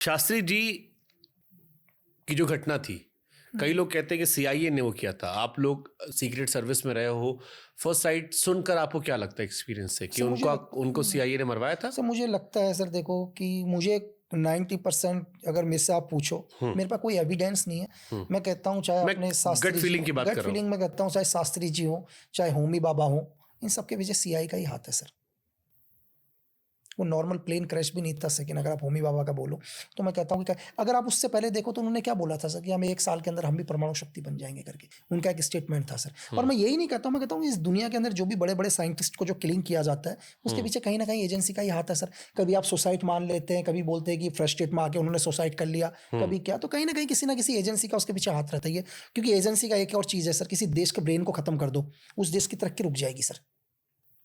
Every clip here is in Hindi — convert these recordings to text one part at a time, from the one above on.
शास्त्री जी की जो घटना थी, कई लोग कहते हैं कि सीआईए ने वो किया था। आप लोग सीक्रेट सर्विस में रहे हो, फर्स्ट साइट सुनकर आपको क्या लगता है एक्सपीरियंस से कि उनको सीआईए ने मरवाया था? सर मुझे लगता है सर, देखो कि मुझे 90% अगर मेरे से आप पूछो, मेरे पास कोई एविडेंस नहीं है। मैं कहता हूँ चाहे अपने शास्त्री गट फीलिंग की बात कर रहा हूँ। गट फीलिंग में कहता हूँ, चाहे शास्त्री जी हो चाहे होमी बाबा हो, इन सबके पीछे सीआई का ही हाथ है सर। वो नॉर्मल प्लेन क्रैश भी नहीं था सेकंड, अगर आप होमी बाबा का बोलो तो मैं कहता हूँ कि अगर आप उससे पहले देखो तो उन्होंने क्या बोला था सर कि हम 1 साल के अंदर हम भी परमाणु शक्ति बन जाएंगे करके, उनका एक स्टेटमेंट था सर। और मैं यही नहीं कहता हूँ, मैं कहता हूँ इस दुनिया के अंदर जो भी बड़े बड़े साइंटिस्ट को जो किलिंग किया जाता है उसके पीछे कहीं ना कहीं एजेंसी का ही हाथ है सर। कभी आप सुसाइड मान लेते हैं, कभी बोलते हैं कि फ्रस्ट्रेट में आके उन्होंने सुसाइड कर लिया, कभी क्या, तो कहीं ना किसी एजेंसी का उसके पीछे हाथ रहता है। क्योंकि एजेंसी का एक और चीज़ है सर, किसी देश के ब्रेन को खत्म कर दो, उस देश की तरक्की रुक जाएगी सर।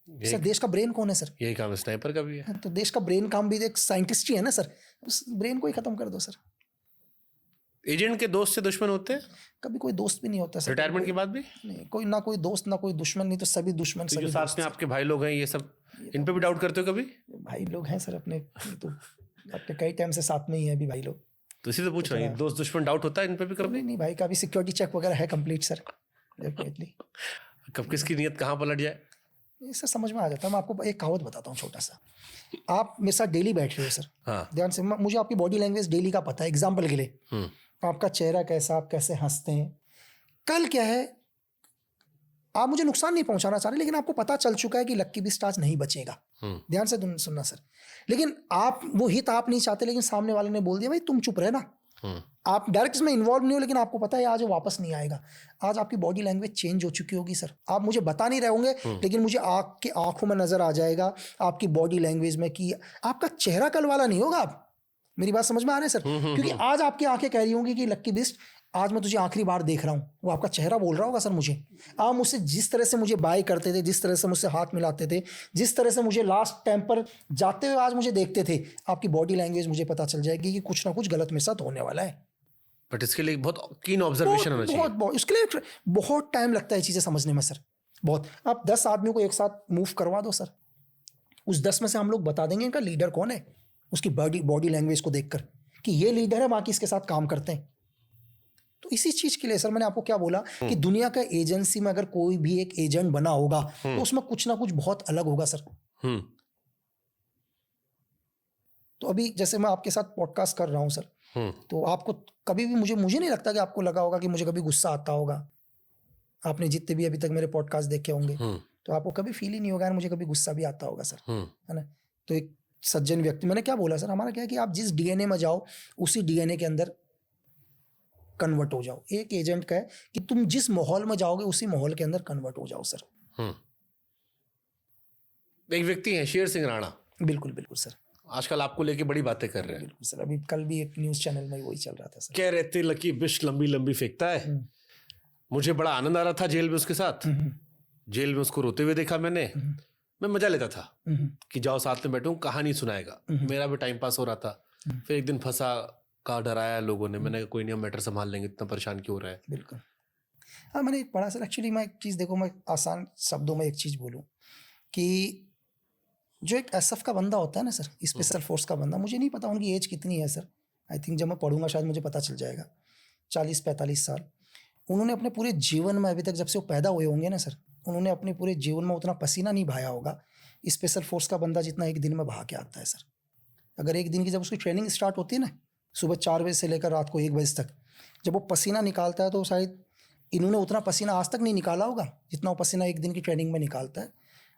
सर देश का ब्रेन कौन है सर? यही काम स्नाइपर का भी है। तो देश का ब्रेन काम भी एक साइंटिस्ट ही है ना सर, उस ब्रेन को ही खत्म कर दो सर। एजेंट के दोस्त से दुश्मन होते हैं? कभी कोई दोस्त भी नहीं होता सर। रिटायरमेंट के बाद भी नहीं, कोई ना कोई दोस्त ना कोई दुश्मन, नहीं तो सभी दुश्मन। तो जो साथ में आपके भाई लोग हैं, ये सब इन पे भी डाउट करते हो कभी? भाई लोग हैं सर अपने, तो अपने कई टाइम से साथ में ही है अभी भाई लोग। तो इसी तो पूछ रहा हूँ, दोस्त दुश्मन डाउट होता है इन पे भी कभी? नहीं भाई, का भी सिक्योरिटी चेक वगैरह है कंप्लीट सर, डेफिनेटली। कब किसकी नीयत कहाँ पलट जाए सर समझ में आ जाता है। मैं आपको एक कहावत बताता हूँ छोटा सा। आप मेरे साथ डेली बैठ रहे हो सर, हाँ। ध्यान से, मुझे आपकी बॉडी लैंग्वेज डेली का पता है। एग्जाम्पल के लिए आपका चेहरा कैसा, आप कैसे हंसते हैं। कल क्या है, आप मुझे नुकसान नहीं पहुंचाना चाह रहे, लेकिन आपको पता चल चुका है कि लक्की बिस्ट आज नहीं बचेगा। ध्यान से सुनना सर। लेकिन आप वो हित आप नहीं चाहते, लेकिन सामने वाले ने बोल दिया भाई तुम चुप रहे ना। आप डायरेक्ट इसमें इन्वॉल्व नहीं हो, लेकिन आपको पता है आज वापस नहीं आएगा। आज आपकी बॉडी लैंग्वेज चेंज हो चुकी होगी सर। आप मुझे बता नहीं रहे होंगे, लेकिन मुझे आपकी आंखों में नजर आ जाएगा, आपकी बॉडी लैंग्वेज में, कि आपका चेहरा कल वाला नहीं होगा। आप मेरी बात समझ में आ रही है सर? क्योंकि आज आपकी आंखें कह रही होंगी कि लक्की बिस्ट आज मैं तुझे आखिरी बार देख रहा हूँ। वो आपका चेहरा बोल रहा होगा सर मुझे। आप मुझसे जिस तरह से मुझे बाय करते थे, जिस तरह से मुझसे हाथ मिलाते थे, जिस तरह से मुझे लास्ट टाइम पर जाते हुए आज मुझे देखते थे, आपकी बॉडी लैंग्वेज मुझे पता चल जाएगी कि कुछ ना कुछ गलत मेरे साथ होने वाला है। बट इसके लिए बहुत कीन ऑब्जर्वेशन होना चाहिए। बहुत इसके लिए बहुत टाइम लगता है चीज़ें समझने में सर, बहुत। आप 10 आदमियों को एक साथ मूव करवा दो सर, उस 10 में से हम लोग बता देंगे इनका लीडर कौन है, उसकी बॉडी लैंग्वेज को देखकर कि ये लीडर है, बाकी इसके साथ काम करते हैं। तो इसी चीज के लिए सर मैंने आपको क्या बोला कि दुनिया का एजेंसी में अगर कोई भी एक एजेंट बना होगा तो उसमें कुछ ना कुछ बहुत अलग होगा सर। तो अभी जैसे मैं आपके साथ पॉडकास्ट कर रहा हूं सर, तो आपको कभी भी मुझे नहीं लगता कि आपको लगा होगा कि मुझे कभी गुस्सा आता होगा। आपने जितने भी अभी तक मेरे पॉडकास्ट देखे होंगे तो आपको कभी फील ही नहीं होगा मुझे कभी गुस्सा भी आता होगा सर, है ना। तो एक सज्जन व्यक्ति, मैंने क्या बोला सर, हमारा क्या है कि आप जिस डीएनए में जाओ उसी डीएनए के अंदर कन्वर्ट हो जाओ। एक एजेंट का है कि तुम जिस माहौल में जाओगे उसी माहौल के अंदर कन्वर्ट हो जाओ सर। एक व्यक्ति है शेर सिंह राणा, बिल्कुल बिल्कुल सर, आजकल आपको लेके बड़ी बातें कर रहे हैं। बिल्कुल सर, अभी कल भी एक न्यूज चैनल में वही चल रहा था सर। कह रहे थे लकी बिस्ट लंबी लंबी फेंकता है। मुझे बड़ा आनंद आ रहा था जेल में उसके साथ। जेल में उसको रोते हुए देखा मैंने, मैं मजा लेता था कि जाओ साथ में बैठूं, कहानी सुनाएगा, मेरा भी टाइम पास हो रहा था। फिर एक दिन फंसा का डराया लोगों ने, मैंने कहा कोई नहीं, हम मैटर संभाल लेंगे, इतना परेशान क्यों हो रहा है। बिल्कुल हाँ, मैंने पढ़ा सर। एक्चुअली मैं एक चीज़, देखो मैं आसान शब्दों में एक चीज़ बोलूँ कि जो एक एसएफ का बंदा होता है ना सर, स्पेशल फोर्स का बंदा, मुझे नहीं पता उनकी एज कितनी है सर, आई थिंक जब मैं पढ़ूंगा शायद मुझे पता चल जाएगा, 40-45 साल। उन्होंने अपने पूरे जीवन में अभी तक, जब से वो पैदा हुए होंगे ना सर, उन्होंने अपने पूरे जीवन में उतना पसीना नहीं बहाया होगा स्पेशल फोर्स का बंदा जितना एक दिन में बहा के आता है सर। अगर एक दिन की जब उसकी ट्रेनिंग स्टार्ट होती है ना, सुबह 4 बजे से लेकर रात को 1 बजे तक, जब वो पसीना निकालता है तो शायद इन्होंने उतना पसीना आज तक नहीं निकाला होगा जितना वो पसीना एक दिन की ट्रेनिंग में निकालता है।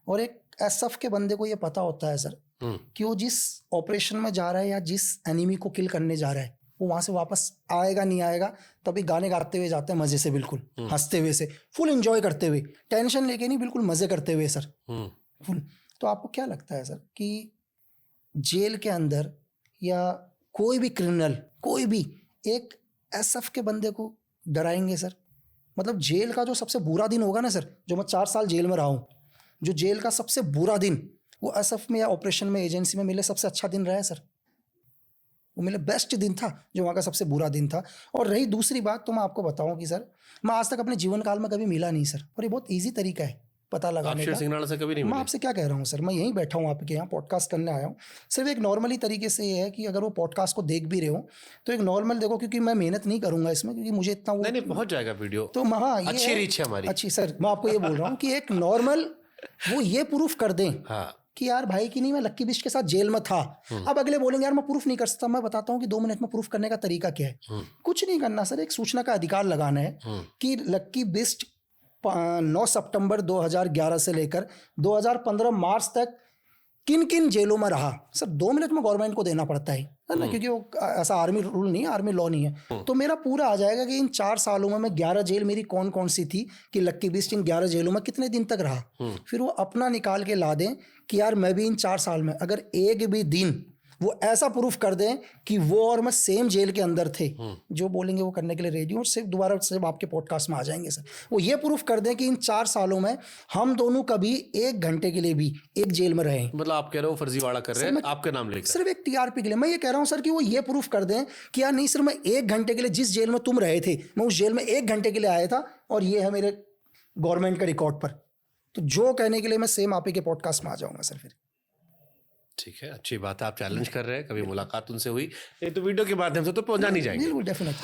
और एक एसएफ के बंदे को ये पता होता है सर कि वो जिस ऑपरेशन में जा रहा है या जिस एनिमी को किल करने जा रहा है वो वहाँ से वापस आएगा नहीं आएगा, तभी गाने गाते हुए जाते हैं मज़े से, बिल्कुल हंसते हुए से, फुल एंजॉय करते हुए, टेंशन लेके नहीं, बिल्कुल मज़े करते हुए सर, फुल। तो आपको क्या लगता है सर कि जेल के अंदर या कोई भी क्रिमिनल, कोई भी एक एसएफ के बंदे को डराएंगे सर? मतलब जेल का जो सबसे बुरा दिन होगा ना सर, जो मैं 4 साल जेल में रहा हूँ, जो जेल का सबसे बुरा दिन वो एसएफ में या ऑपरेशन में एजेंसी में मिले सबसे अच्छा दिन रहा है सर। वो मेरे बेस्ट दिन था जो वहाँ का सबसे बुरा दिन था। और रही दूसरी बात, तो मैं आपको बताऊँ कि सर मैं आज तक अपने जीवन काल में कभी मिला नहीं सर, और ये बहुत ईजी तरीका है पता आप लगाने शेर का। सिंघनाड़ा से कभी नहीं मैं मिले? आपसे क्या कह रहा हूँ सर, मैं यहीं बैठा हूँ आपके यहाँ पॉडकास्ट करने आया हूँ। सिर्फ एक नॉर्मली तरीके से ये है कि अगर वो पॉडकास्ट को देख भी रहे हो तो एक नॉर्मल देखो, क्योंकि मैं मेहनत नहीं करूंगा इसमें, क्योंकि मुझे इतना वो नहीं पहुंच जाएगा वीडियो, तो हाँ ये अच्छी रीच है हमारी। अच्छी सर, मैं आपको ये बोल रहा हूँ कि एक नॉर्मल वो ये प्रूफ कर दें हाँ कि यार भाई कि नहीं मैं लक्की बिस्ट के साथ जेल में था। अब अगले बोलेंगे यार मैं प्रूफ नहीं कर सकता, मैं बताता हूँ कि 2 मिनट में प्रूफ करने का तरीका क्या है। कुछ नहीं करना सर, एक सूचना का अधिकार लगाना है कि लक्की बिस्ट 9 सितंबर 2011 से लेकर 2015 मार्च तक किन किन जेलों में रहा। सर 2 मिनट में गवर्नमेंट को देना पड़ता है ना, क्योंकि वो ऐसा आर्मी रूल नहीं है, आर्मी लॉ नहीं है। तो मेरा पूरा आ जाएगा कि इन 4 सालों में मैं 11 जेल मेरी कौन कौन सी थी, कि लक्की बिस्ट इन 11 जेलों में कितने दिन तक रहा। फिर वो अपना निकाल के ला दें कि यार मैं भी इन 4 साल में अगर एक भी दिन वो ऐसा प्रूफ कर दें कि वो और मैं सेम जेल के अंदर थे, जो बोलेंगे वो करने के लिए रेडी हूँ। और सिर्फ दोबारा सिर्फ आपके पॉडकास्ट में आ जाएंगे सर, वो ये प्रूफ कर दें कि इन 4 सालों में हम दोनों कभी 1 घंटे के लिए भी एक जेल में रहे। मतलब आप कह रहे हो फर्जीवाड़ा कर रहे हैं आपके नाम लेकर? सिर्फ एक टीआरपी के लिए मैं ये कह रहा हूँ सर कि वो ये प्रूफ कर दें कि यार नहीं, सिर्फ मैं 1 घंटे के लिए जिस जेल में तुम रहे थे, मैं उस जेल में 1 घंटे के लिए आया था और ये है मेरे गवर्नमेंट का रिकॉर्ड पर। तो जो कहने के लिए मैं सेम आप ही के पॉडकास्ट में आ जाऊंगा सर फिर। ठीक है, अच्छी बात है, आप चैलेंज कर रहे हैं। कभी मुलाकात उनसे हुई नहीं तो वीडियो के माध्यम से तो पहुंचा नहीं जाएंगे। बिल्कुल डेफिनेटली।